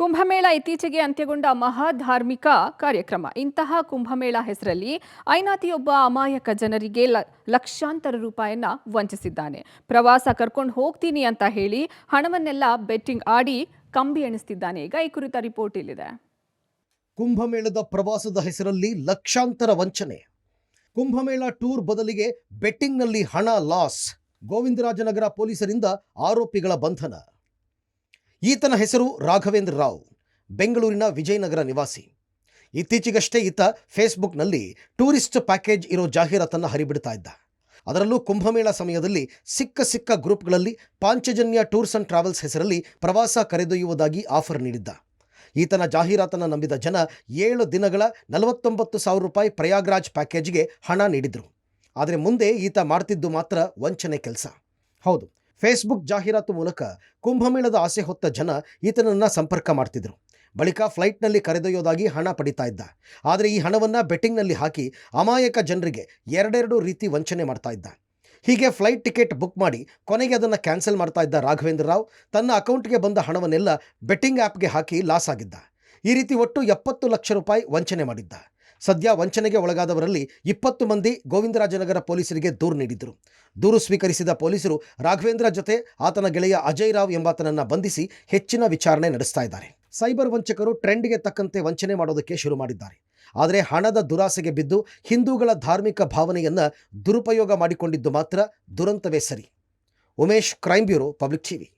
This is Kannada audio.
ಕುಂಭಮೇಳ ಇತ್ತೀಚೆಗೆ ಅಂತ್ಯಗೊಂಡ ಮಹಾಧಾರ್ಮಿಕ ಕಾರ್ಯಕ್ರಮ. ಇಂತಹ ಕುಂಭಮೇಳ ಹೆಸರಲ್ಲಿ ಐನಾತಿಯೊಬ್ಬ ಅಮಾಯಕ ಜನರಿಗೆ ಲಕ್ಷಾಂತರ ರೂಪಾಯಿಯನ್ನ ವಂಚಿಸಿದ್ದಾನೆ. ಪ್ರವಾಸ ಕರ್ಕೊಂಡು ಹೋಗ್ತೀನಿ ಅಂತ ಹೇಳಿ ಹಣವನ್ನೆಲ್ಲ ಬೆಟ್ಟಿಂಗ್ ಆಡಿ ಕಂಬಿ ಎಣಿಸ್ತಿದ್ದಾನೆ. ಈಗ ಈ ಕುರಿತ ರಿಪೋರ್ಟ್ ಇಲ್ಲಿದೆ. ಕುಂಭಮೇಳದ ಪ್ರವಾಸದ ಹೆಸರಲ್ಲಿ ಲಕ್ಷಾಂತರ ವಂಚನೆ. ಕುಂಭಮೇಳ ಟೂರ್ ಬದಲಿಗೆ ಬೆಟ್ಟಿಂಗ್ನಲ್ಲಿ ಹಣ ಲಾಸ್. ಗೋವಿಂದರಾಜನಗರ ಪೊಲೀಸರಿಂದ ಆರೋಪಿಗಳ ಬಂಧನ. ಈತನ ಹೆಸರು ರಾಘವೇಂದ್ರ ರಾವ್, ಬೆಂಗಳೂರಿನ ವಿಜಯನಗರ ನಿವಾಸಿ. ಇತ್ತೀಚೆಗಷ್ಟೇ ಈತ ಫೇಸ್ಬುಕ್ನಲ್ಲಿ ಟೂರಿಸ್ಟ್ ಪ್ಯಾಕೇಜ್ ಇರೋ ಜಾಹೀರಾತನ್ನು ಹರಿಬಿಡ್ತಾ ಇದ್ದ. ಅದರಲ್ಲೂ ಕುಂಭಮೇಳ ಸಮಯದಲ್ಲಿ ಸಿಕ್ಕ ಗ್ರೂಪ್ಗಳಲ್ಲಿ ಪಾಂಚಜನ್ಯ ಟೂರ್ಸ್ ಅಂಡ್ ಟ್ರಾವೆಲ್ಸ್ ಹೆಸರಲ್ಲಿ ಪ್ರವಾಸ ಕರೆದೊಯ್ಯುವುದಾಗಿ ಆಫರ್ ನೀಡಿದ್ದ. ಈತನ ಜಾಹೀರಾತನ್ನು ನಂಬಿದ ಜನ 7 ದಿನಗಳ 49,000 ರೂಪಾಯಿ ಪ್ರಯಾಗ್ರಾಜ್ ಪ್ಯಾಕೇಜ್ಗೆ ಹಣ ನೀಡಿದ್ರು. ಆದರೆ ಮುಂದೆ ಈತ ಮಾಡ್ತಿದ್ದು ಮಾತ್ರ ವಂಚನೆ ಕೆಲಸ. ಹೌದು, ಫೇಸ್ಬುಕ್ ಜಾಹೀರಾತು ಮೂಲಕ ಕುಂಭಮೇಳದ ಆಸೆ ಹೊತ್ತ ಜನ ಈತನನ್ನು ಸಂಪರ್ಕ ಮಾಡ್ತಿದ್ರು. ಬಳಿಕ ಫ್ಲೈಟ್ನಲ್ಲಿ ಕರೆದೊಯ್ಯೋದಾಗಿ ಹಣ ಪಡಿತಾ ಇದ್ದ. ಆದರೆ ಈ ಹಣವನ್ನು ಬೆಟ್ಟಿಂಗ್ನಲ್ಲಿ ಹಾಕಿ ಅಮಾಯಕ ಜನರಿಗೆ ಎರಡೆರಡು ರೀತಿ ವಂಚನೆ ಮಾಡ್ತಾ ಇದ್ದ. ಹೀಗೆ ಫ್ಲೈಟ್ ಟಿಕೆಟ್ ಬುಕ್ ಮಾಡಿ ಕೊನೆಗೆ ಅದನ್ನು ಕ್ಯಾನ್ಸಲ್ ಮಾಡ್ತಾ ಇದ್ದ ರಾಘವೇಂದ್ರ ರಾವ್ ತನ್ನ ಅಕೌಂಟ್ಗೆ ಬಂದ ಹಣವನ್ನೆಲ್ಲ ಬೆಟ್ಟಿಂಗ್ ಆ್ಯಪ್ಗೆ ಹಾಕಿ ಲಾಸ್ ಆಗಿದ್ದ. ಈ ರೀತಿ ಒಟ್ಟು 70 ಲಕ್ಷ ರೂಪಾಯಿ ವಂಚನೆ ಮಾಡಿದ್ದ. ಸದ್ಯ ವಂಚನೆಗೆ ಒಳಗಾದವರಲ್ಲಿ 20 ಮಂದಿ ಗೋವಿಂದರಾಜನಗರ ಪೊಲೀಸರಿಗೆ ದೂರು ನೀಡಿದ್ದರು. ದೂರು ಸ್ವೀಕರಿಸಿದ ಪೊಲೀಸರು ರಾಘವೇಂದ್ರ ಜೊತೆ ಆತನ ಗೆಳೆಯ ಅಜಯ್ ರಾವ್ ಎಂಬಾತನನ್ನು ಬಂಧಿಸಿ ಹೆಚ್ಚಿನ ವಿಚಾರಣೆ ನಡೆಸ್ತಾ ಇದ್ದಾರೆ. ಸೈಬರ್ ವಂಚಕರು ಟ್ರೆಂಡ್ಗೆ ತಕ್ಕಂತೆ ವಂಚನೆ ಮಾಡೋದಕ್ಕೆ ಶುರು ಮಾಡಿದ್ದಾರೆ. ಆದರೆ ಹಣದ ದುರಾಸೆಗೆ ಬಿದ್ದು ಹಿಂದೂಗಳ ಧಾರ್ಮಿಕ ಭಾವನೆಯನ್ನು ದುರುಪಯೋಗ ಮಾಡಿಕೊಂಡಿದ್ದು ಮಾತ್ರ ದುರಂತವೇ ಸರಿ. Umesh, crime bureau, public TV.